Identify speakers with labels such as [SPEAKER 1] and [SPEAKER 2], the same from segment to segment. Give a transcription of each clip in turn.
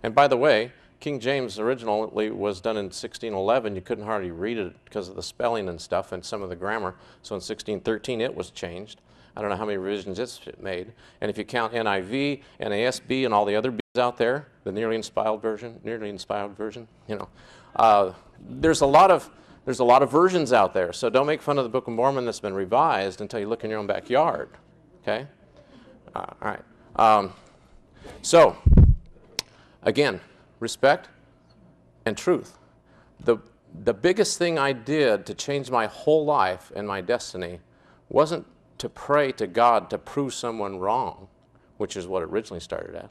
[SPEAKER 1] And by the way, King James originally was done in 1611. You couldn't hardly read it because of the spelling and stuff and some of the grammar. So in 1613 it was changed. I don't know how many revisions it's made. And if you count NIV, NASB, and all the other B's out there, the nearly inspired version, you know, there's a lot of versions out there. So don't make fun of the Book of Mormon that's been revised until you look in your own backyard. Okay? All right. So again, respect and truth. The biggest thing I did to change my whole life and my destiny wasn't to pray to God to prove someone wrong, which is what it originally started at.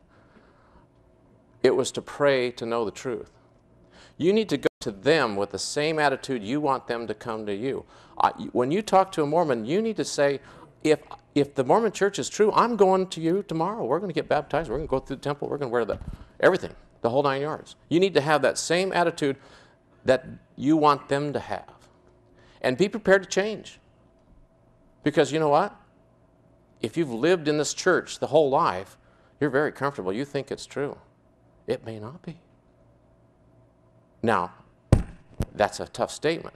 [SPEAKER 1] It was to pray to know the truth. You need to go to them with the same attitude you want them to come to you. When you talk to a Mormon, you need to say, if the Mormon church is true, I'm going to you tomorrow. We're going to get baptized. We're going to go through the temple. We're going to wear everything, the whole 9 yards. You need to have that same attitude that you want them to have. And be prepared to change. Because you know what? If you've lived in this church the whole life, you're very comfortable. You think it's true. It may not be. Now, that's a tough statement.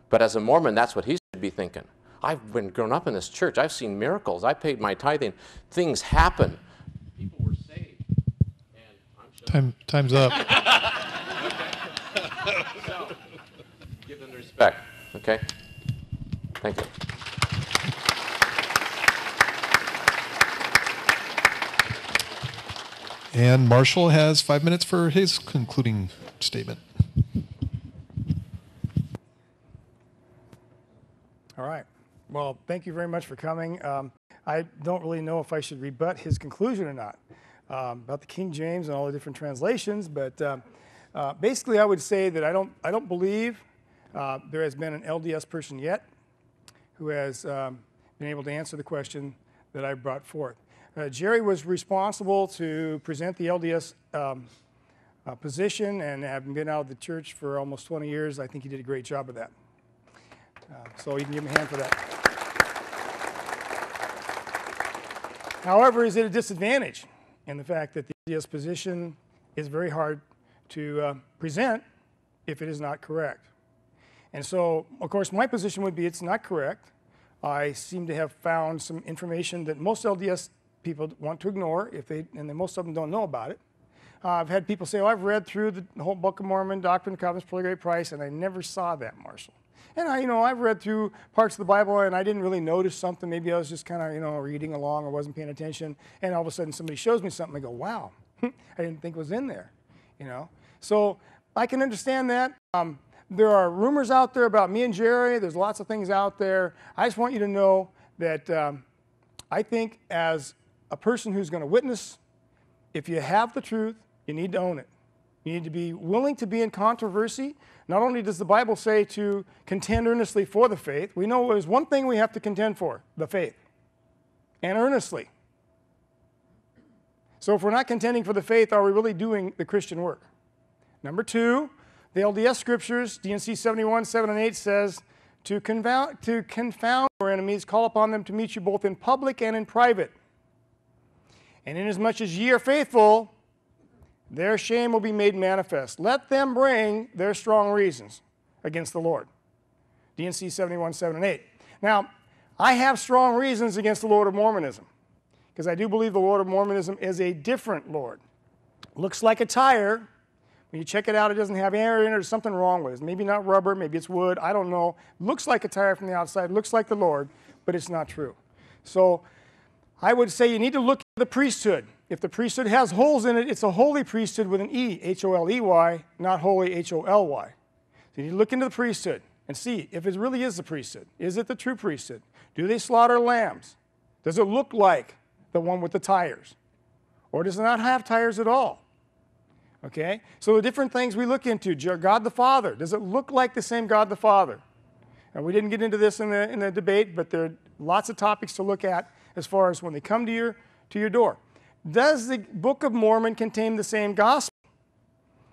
[SPEAKER 1] But as a Mormon, that's what he should be thinking. I've been grown up in this church. I've seen miracles. I paid my tithing. Things happen. People were saved. And
[SPEAKER 2] Time's up.
[SPEAKER 1] Okay. So, give them the respect. Okay? Thank you.
[SPEAKER 2] And Marshall has 5 minutes for his concluding statement.
[SPEAKER 3] All right. Well, thank you very much for coming. I don't really know if I should rebut his conclusion or not about the King James and all the different translations, but basically I would say that I don't believe there has been an LDS person yet who has been able to answer the question that I brought forth. Jerry was responsible to present the LDS position, and having been out of the church for almost 20 years, I think he did a great job of that. So you can give him a hand for that. However, is it a disadvantage in the fact that the LDS position is very hard to present if it is not correct? And so, of course, my position would be it's not correct. I seem to have found some information that most LDS people want to ignore, and most of them don't know about it. I've had people say, "Oh, I've read through the whole Book of Mormon, Doctrine and Covenants, Pearl of Great Price, and I never saw that, Marshall." And I've read through parts of the Bible, and I didn't really notice something. Maybe I was just kind of, reading along or wasn't paying attention. And all of a sudden, somebody shows me something. I go, "Wow, I didn't think it was in there." So I can understand that. There are rumors out there about me and Jerry. There's lots of things out there. I just want you to know that I think as a person who's going to witness, if you have the truth, you need to own it. You need to be willing to be in controversy. Not only does the Bible say to contend earnestly for the faith, we know there's one thing we have to contend for, the faith, and earnestly. So if we're not contending for the faith, are we really doing the Christian work? Number two, the LDS scriptures, DNC 71, 7 and 8 says, to confound your enemies, call upon them to meet you both in public and in private. And inasmuch as ye are faithful, their shame will be made manifest. Let them bring their strong reasons against the Lord. DNC 71, 7 and 8. Now, I have strong reasons against the Lord of Mormonism, because I do believe the Lord of Mormonism is a different Lord. Looks like a tire. When you check it out, it doesn't have air in it. There's something wrong with it. Maybe not rubber, maybe it's wood. I don't know. Looks like a tire from the outside. Looks like the Lord, but it's not true. So I would say you need to look at the priesthood. If the priesthood has holes in it, it's a holy priesthood with an E, H-O-L-E-Y, not holy, H-O-L-Y. So you need to look into the priesthood and see if it really is the priesthood. Is it the true priesthood? Do they slaughter lambs? Does it look like the one with the tires? Or does it not have tires at all? Okay? So the different things we look into, God the Father, does it look like the same God the Father? And we didn't get into this in the debate, but there are lots of topics to look at as far as when they come to your door. Does the Book of Mormon contain the same gospel?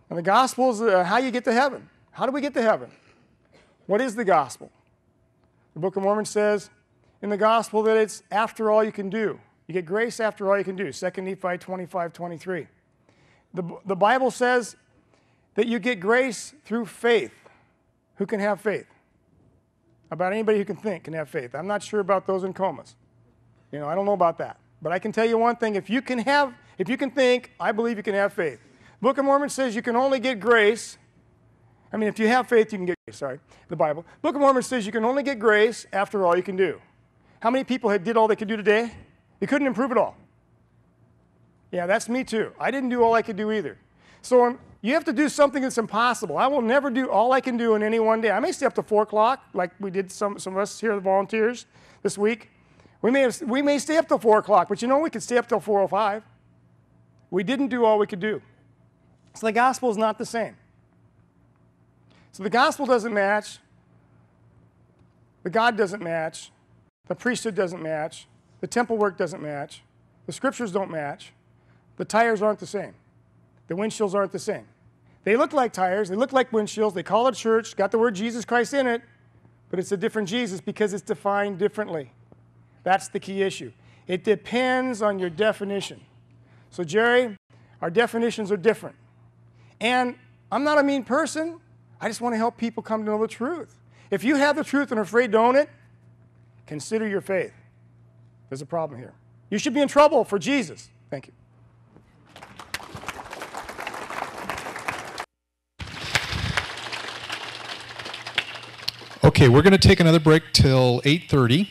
[SPEAKER 3] And the gospel is how you get to heaven. How do we get to heaven? What is the gospel? The Book of Mormon says in the gospel that it's after all you can do. You get grace after all you can do. 2 Nephi 25:23. The Bible says that you get grace through faith. Who can have faith? About anybody who can think can have faith. I'm not sure about those in comas. I don't know about that. But I can tell you one thing. If you can think, I believe you can have faith. The Book of Mormon says you can only get grace. If you have faith, you can get grace. Sorry, the Bible. The Book of Mormon says you can only get grace after all you can do. How many people did all they could do today? You couldn't improve it all. Yeah, that's me too. I didn't do all I could do either. So you have to do something that's impossible. I will never do all I can do in any one day. I may stay up to 4 o'clock, like we did some of us here, the volunteers, this week. We may stay up till 4 o'clock, but we could stay up till 4:05. We didn't do all we could do. So the gospel is not the same. So the gospel doesn't match. The God doesn't match. The priesthood doesn't match. The temple work doesn't match. The scriptures don't match. The tires aren't the same. The windshields aren't the same. They look like tires. They look like windshields. They call it a church. Got the word Jesus Christ in it. But it's a different Jesus because it's defined differently. That's the key issue. It depends on your definition. So, Jerry, our definitions are different. And I'm not a mean person. I just want to help people come to know the truth. If you have the truth and are afraid to own it, consider your faith. There's a problem here. You should be in trouble for Jesus. Thank you.
[SPEAKER 2] Okay, we're going to take another break till 8:30.